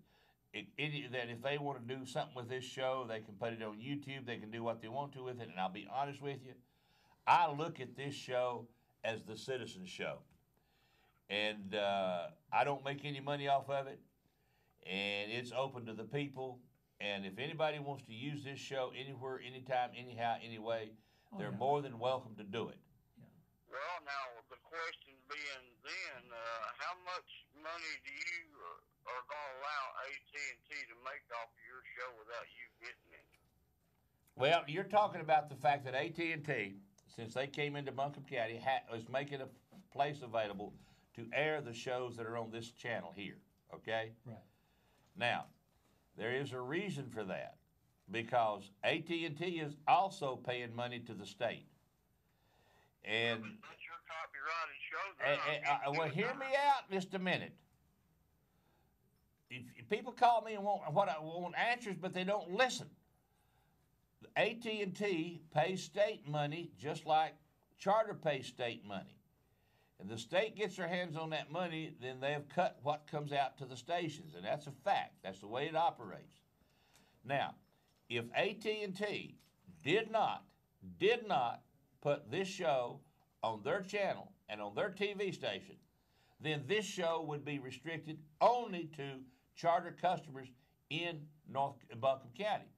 that if they want to do something with this show, they can put it on YouTube. They can do what they want to with it. And I'll be honest with you, I look at this show as the citizen show. And I don't make any money off of it. And it's open to the people. And if anybody wants to use this show anywhere, anytime, anyhow, anyway, they're more than welcome to do it. Well, now, the question being then, how much money do you are going to allow AT&T to make off of your show without you getting it? Well, you're talking about the fact that AT&T, since they came into Buncombe County, is making a place available to air the shows that are on this channel here, okay? Right. Now, there is a reason for that, because AT&T is also paying money to the state. And that's your copyrighted show. well, hear me out just a minute. If people call me and want answers, but they don't listen. AT&T pays state money just like Charter pays state money. And the state gets their hands on that money, then they have cut what comes out to the stations, and that's a fact. That's the way it operates. Now, if AT&T did not put this show on their channel and on their TV station, then this show would be restricted only to Charter customers in North Buncombe County.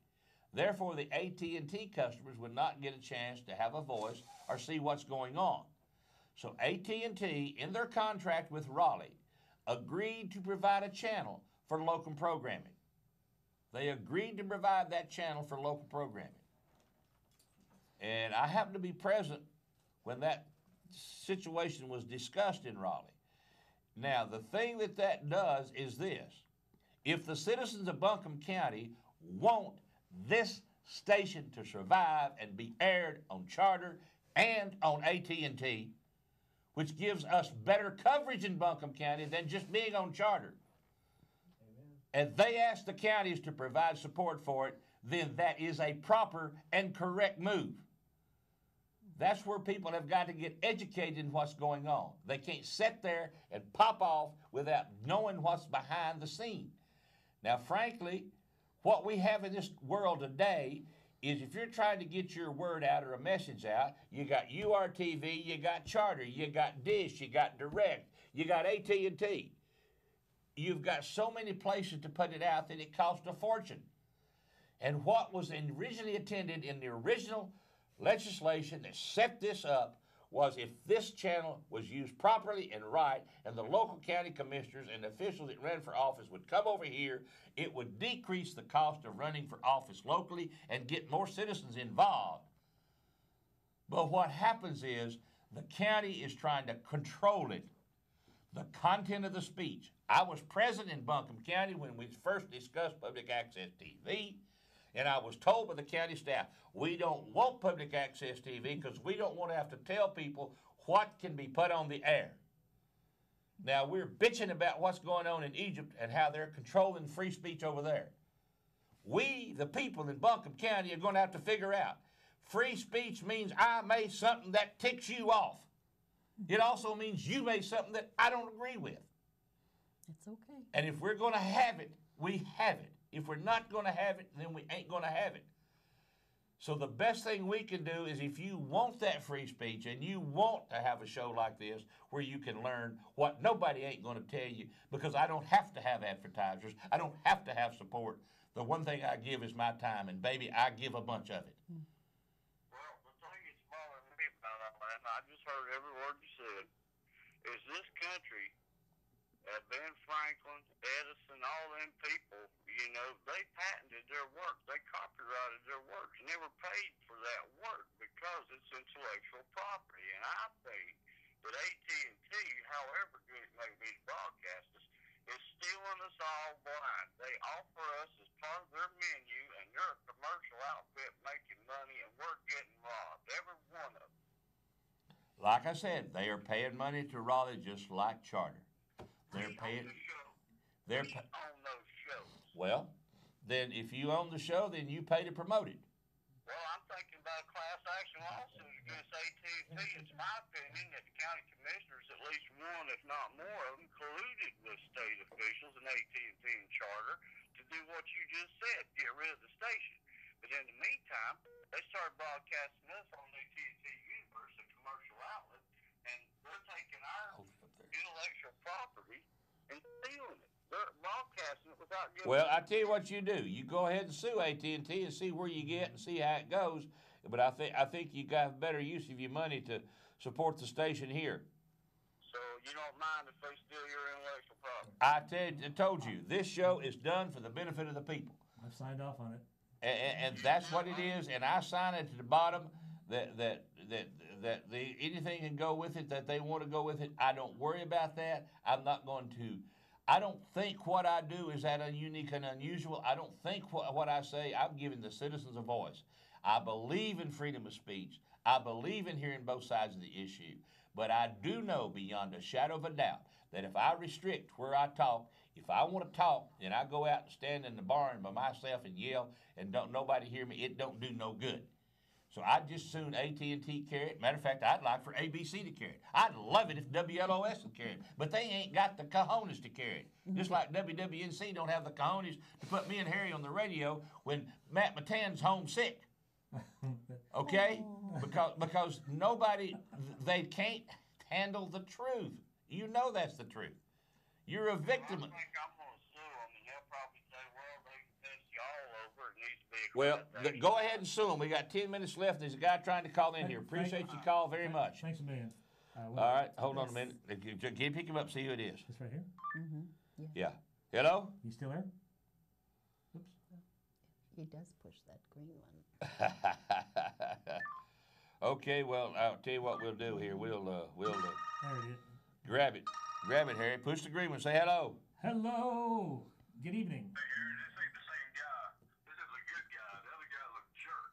Therefore, the AT&T customers would not get a chance to have a voice or see what's going on. So AT&T, in their contract with Raleigh, agreed to provide a channel for local programming. They agreed to provide that channel for local programming. And I happened to be present when that situation was discussed in Raleigh. Now, the thing that does is this. If the citizens of Buncombe County want this station to survive and be aired on Charter and on AT&T, which gives us better coverage in Buncombe County than just being on Charter, and they ask the counties to provide support for it, then that is a proper and correct move. That's where people have got to get educated in what's going on. They can't sit there and pop off without knowing what's behind the scene. Now, frankly, what we have in this world today is if you're trying to get your word out or a message out, you got URTV, you got Charter, you got Dish, you got Direct, you got AT&T. You've got so many places to put it out that it costs a fortune. And what was originally intended in the original legislation that set this up was if this channel was used properly and right, and the local county commissioners and officials that ran for office would come over here, it would decrease the cost of running for office locally and get more citizens involved. But what happens is the county is trying to control it, the content of the speech. I was present in Buncombe County when we first discussed public access TV, and I was told by the county staff, we don't want public access TV because we don't want to have to tell people what can be put on the air. Now, we're bitching about what's going on in Egypt and how they're controlling free speech over there. We, the people in Buncombe County, are going to have to figure out free speech means I made something that ticks you off. It also means you made something that I don't agree with. It's okay. And if we're going to have it, we have it. If we're not going to have it, then we ain't going to have it. So the best thing we can do is if you want that free speech and you want to have a show like this where you can learn what nobody ain't going to tell you, because I don't have to have advertisers. I don't have to have support. The one thing I give is my time, and baby, I give a bunch of it. Well, the thing that's bothering me about all that, and I just heard every word you said, is this country, Ben Franklin, Edison, all them people, you know, they patented their work. They copyrighted their work and never paid for that work because it's intellectual property. And I think that AT&T, however good it may be to broadcasters, is stealing us all blind. They offer us as part of their menu, and they're a commercial outfit making money, and we're getting robbed, every one of them. Like I said, they are paying money to Raleigh just like Charter. They're paying. They're on those shows. Well, then if you own the show, then you pay to promote it. Well, I'm thinking about a class action lawsuit against AT&T. It's my opinion that the county commissioners, at least one, if not more of them, colluded with state officials and AT&T and Charter to do what you just said, get rid of the station. But in the meantime, they started broadcasting us on AT&T Universe, a commercial outlet, and they're taking our intellectual property and stealing it. They're broadcasting it without giving. Well, I tell you what you do. You go ahead and sue AT&T and see where you get and see how it goes. But I think you got better use of your money to support the station here. So you don't mind if they steal your intellectual property? I told you, this show is done for the benefit of the people. I've signed off on it. And that's what it is. And I sign it to the bottom anything can go with it that they want to go with it. I don't worry about that. I'm not going to. I don't think what I do is that unique and unusual. I don't think what I say. I'm giving the citizens a voice. I believe in freedom of speech. I believe in hearing both sides of the issue. But I do know beyond a shadow of a doubt that if I restrict where I talk, if I want to talk and I go out and stand in the barn by myself and yell and don't nobody hear me, it don't do no good. So I'd just soon AT&T carry it. Matter of fact, I'd like for ABC to carry it. I'd love it if WLOS would carry it, but they ain't got the cojones to carry it. Just like WWNC don't have the cojones to put me and Harry on the radio when Matt Matan's home sick. Okay? Because nobody, they can't handle the truth. You know that's the truth. You're a victim. I think I'm going to sue them, and they'll probably say, well, they pissed y'all over. It needs to be a Well, court go ahead and sue them. We got 10 minutes left. There's a guy trying to call in here. Appreciate your call very much. Thanks a million. All right, hold on a minute. Can you pick him up, see who it is? This right here? Yeah. Hello? You still there? Oops. He does push that green one. Okay, well, I'll tell you what we'll do here. We'll There it is. grab it. Grab it, Harry. Push the green one. Say hello. Hello. Good evening. Hey, Aaron, this ain't the same guy. This is a good guy. The other guy looked jerk.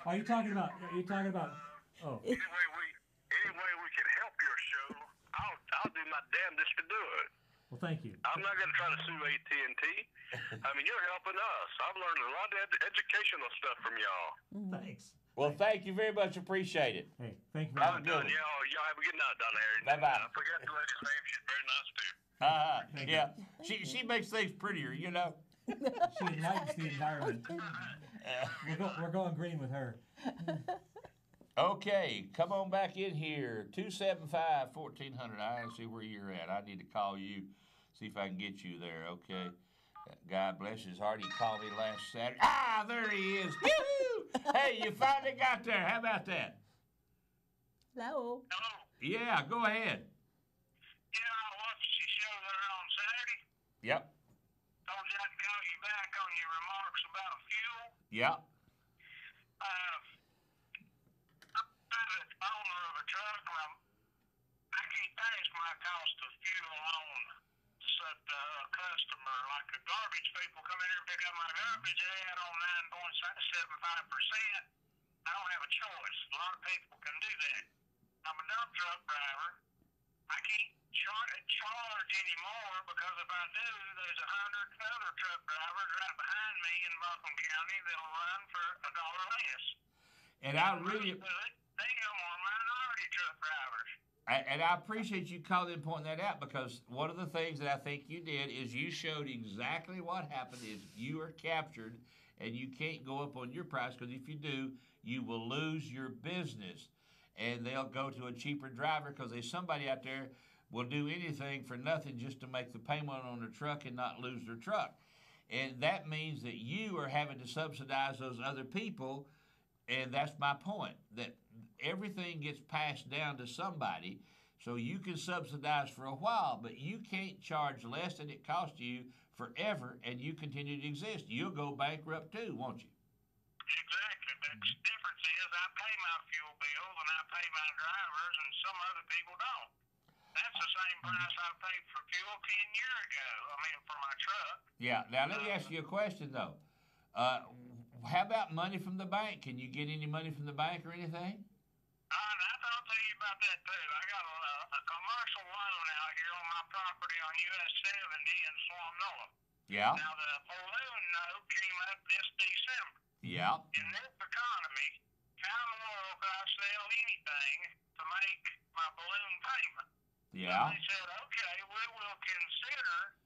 Are you talking about, oh, Any way we can help your show, I'll do my damnedest to do it. well, thank you. I'm not going to try to sue AT&T. I mean, you're helping us. I've learned a lot of educational stuff from y'all. Thanks. Well, thank you very much. Appreciate it. Hey, thank you very I'm much. done. Y'all have a good night down there. Bye-bye. I forgot the lady's name. She's very nice, too. Thank you. Yeah. She makes things prettier, you know. She enlightens the environment. We're going green with her. Okay, come on back in here. 275-1400. I see where you're at. I need to call you, see if I can get you there. Okay. God bless his heart. He called me last Saturday. Ah, there he is. Yoo-hoo! Hey, you finally got there. How about that? Hello. Hello. Yeah, go ahead. Yeah, I watched your show there on Saturday. Yep. Told you I'd call you back on your remarks about fuel. Yep. I'm the owner of a truck. I can't pass my cost of fuel on to such a customer. Like the garbage people come in here and pick up my garbage, they add on 9.75%. I don't have a choice. A lot of people can do that. I'm a dump truck driver. I can't charge anymore because if I do, there's 100 other truck drivers right behind me in Buncombe County that'll run for $1 less. And I really, They are more minority truck drivers. and I appreciate you calling and pointing that out, because one of the things that I think you did is you showed exactly what happened is you are captured and you can't go up on your price, because if you do, you will lose your business. And they'll go to a cheaper driver because there's somebody out there will do anything for nothing just to make the payment on their truck and not lose their truck. And that means that you are having to subsidize those other people. And that's my point, that everything gets passed down to somebody. So you can subsidize for a while, but you can't charge less than it cost you forever, and you continue to exist. You'll go bankrupt too, won't you? Exactly. The difference is I pay my fuel bills and I pay my drivers, and some other people don't. That's the same price I paid for fuel 10 years ago. I mean, for my truck. Yeah. Now, let me ask you a question, though. How about money from the bank? Can you get any money from the bank or anything? I'll tell you about that, too. I got a commercial loan out here on my property on US 70 in Swannanoa. Yeah. Now, the balloon note came up this December. Yeah. In this economy, how in the world could I sell anything to make my balloon payment? Yeah. So they said, okay, we will consider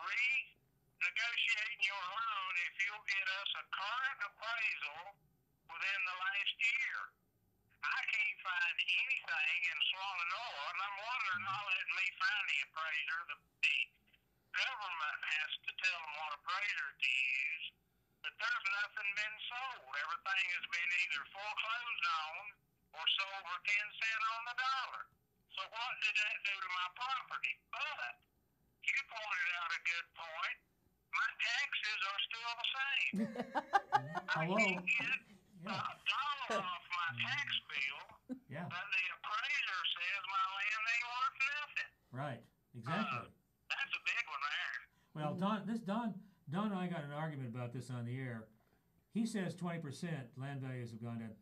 renegotiating your loan if you'll get us a current appraisal within the last year. I can't find anything in Swannanoa, and I'm wondering, not letting me find the appraiser. The government has to tell them what appraiser to use, but there's nothing been sold. Everything has been either foreclosed on or sold for 10 cents on the dollar. So what did that do to my property? But you pointed out a good point. My taxes are still the same. I Hello? can't get dollar off my tax bill. Yeah. But the appraiser says my land ain't worth nothing. Right. Exactly. That's a big one there. Well, Don and I got in an argument about this on the air. He says 20% land values have gone down.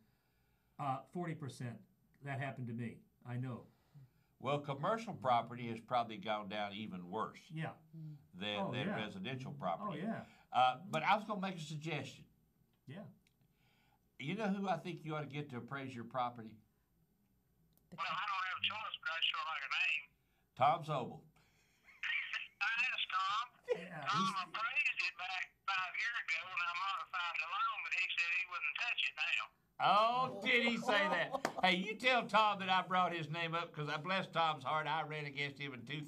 40%. That happened to me. I know. Well, commercial property has probably gone down even worse Yeah. than residential Oh property. yeah. But I was going to make a suggestion. Yeah. You know who I think you ought to get to appraise your property? Well, I don't have a choice, but I sure like a name. Tom Zobel. I asked Tom. Yeah, Tom appraised it back 5 years ago, and I modified the loan, but he said he wouldn't touch it now. Oh, did he say that? Hey, you tell Tom that I brought his name up because I blessed Tom's heart. I ran against him in 2000,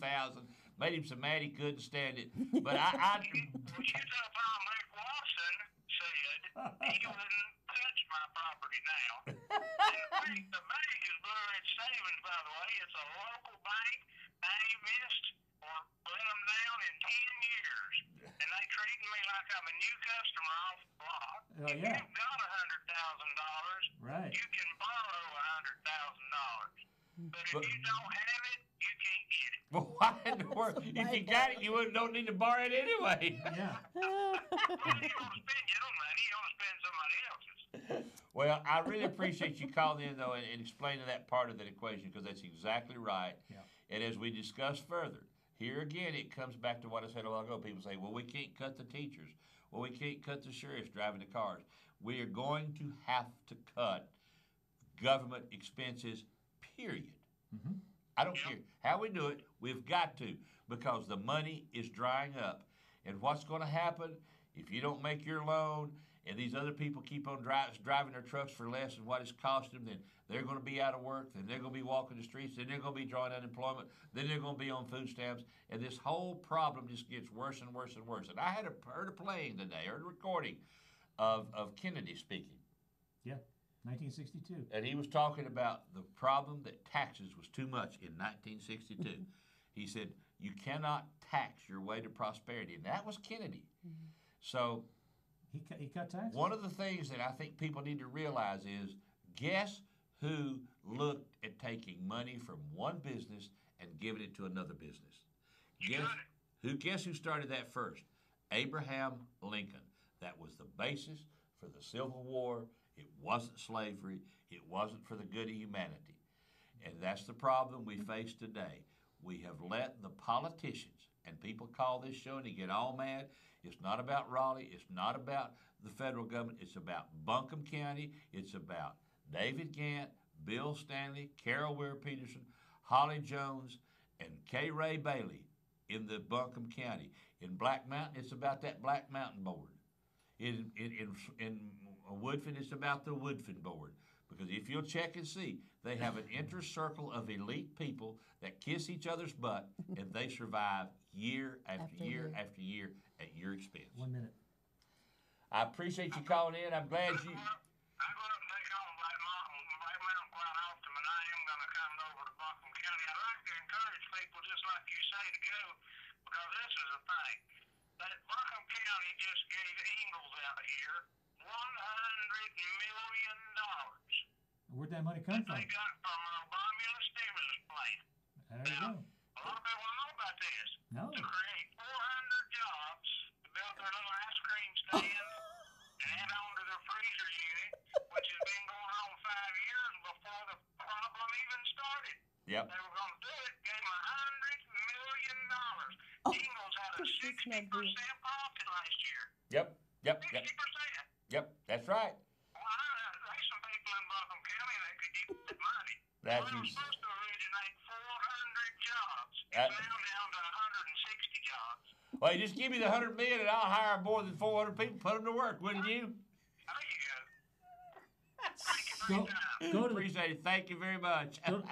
made him so mad he couldn't stand it. But Well, you tell Tom Rick Watson said he wouldn't touch my property now. And the bank is Blue Ridge Savings, by the way. It's a local bank. I ain't missed or let them down in 10 years. And they treating me like I'm a new customer off the block. Oh, If yeah. you've got $100,000, Right. you can borrow $100,000. But if you don't have it, you can't get it. well, why in the world? If you got it, you don't need to borrow it anyway. Yeah. Well, you don't spend your own money, you don't spend somebody else's. Well, I really appreciate you calling in, though, and explaining that part of that equation because that's exactly right. Yeah. And as we discuss further, here again, it comes back to what I said a while ago. People say, well, we can't cut the teachers. Well, we can't cut the sheriffs driving the cars. We are going to have to cut government expenses, period. Mm-hmm. I don't care how we do it, we've got to because the money is drying up. And what's going to happen if you don't make your loan and these other people keep on driving their trucks for less than what it's costing them, then they're going to be out of work, then they're going to be walking the streets, then they're going to be drawing unemployment, then they're going to be on food stamps, and this whole problem just gets worse and worse and worse. And I heard a playing today, heard a recording of Kennedy speaking. Yeah. 1962. And he was talking about the problem that taxes was too much in 1962. He said, you cannot tax your way to prosperity. And that was Kennedy. So He cut taxes. one of the things that I think people need to realize is, guess who looked at taking money from one business and giving it to another business? Guess who started that first? Abraham Lincoln. That was the basis for the Civil War. It wasn't slavery. It wasn't for the good of humanity. And that's the problem we face today. We have let the politicians, and people call this show and they get all mad. It's not about Raleigh. It's not about the federal government. It's about Buncombe County. It's about David Gant, Bill Stanley, Carol Weir Peterson, Holly Jones, and K. Ray Bailey in the Buncombe County. In Black Mountain, it's about that Black Mountain Board. In Woodfin, it's about the Woodfin Board. Because if you'll check and see, they have an inner circle of elite people that kiss each other's butt, and they survive year after year after year at your expense. 1 minute. I appreciate you calling in. I'm glad you. I go up and take on Black Mountain quite often, but I am going to come over to Buncombe County. I like to encourage people, just like you say, to go, because this is a thing. That Buncombe County just gave Ingalls out here $100 million. Where'd that money come from? They got from an Obama stimulus plan. There you go. A lot of people don't know about this. No. To create 400 jobs, to build their little ice cream stand, and add on to their freezer unit, which has been going on 5 years before the problem even started. Yep. They were going to do it, gave them $100 million. Ingalls had a 60% profit last year. Yep. 60%. Yep. That's right. Well, there's some people in Buncombe County that could use that money. That's Well, it was easy. supposed to originate 400 jobs. It's now down to 160 jobs. Well, you just give me the $100 million, and I'll hire more than 400 people, put them to work, wouldn't you? There you go. Thank you for your time. Go to the Appreciate it. Thank you very much. Go-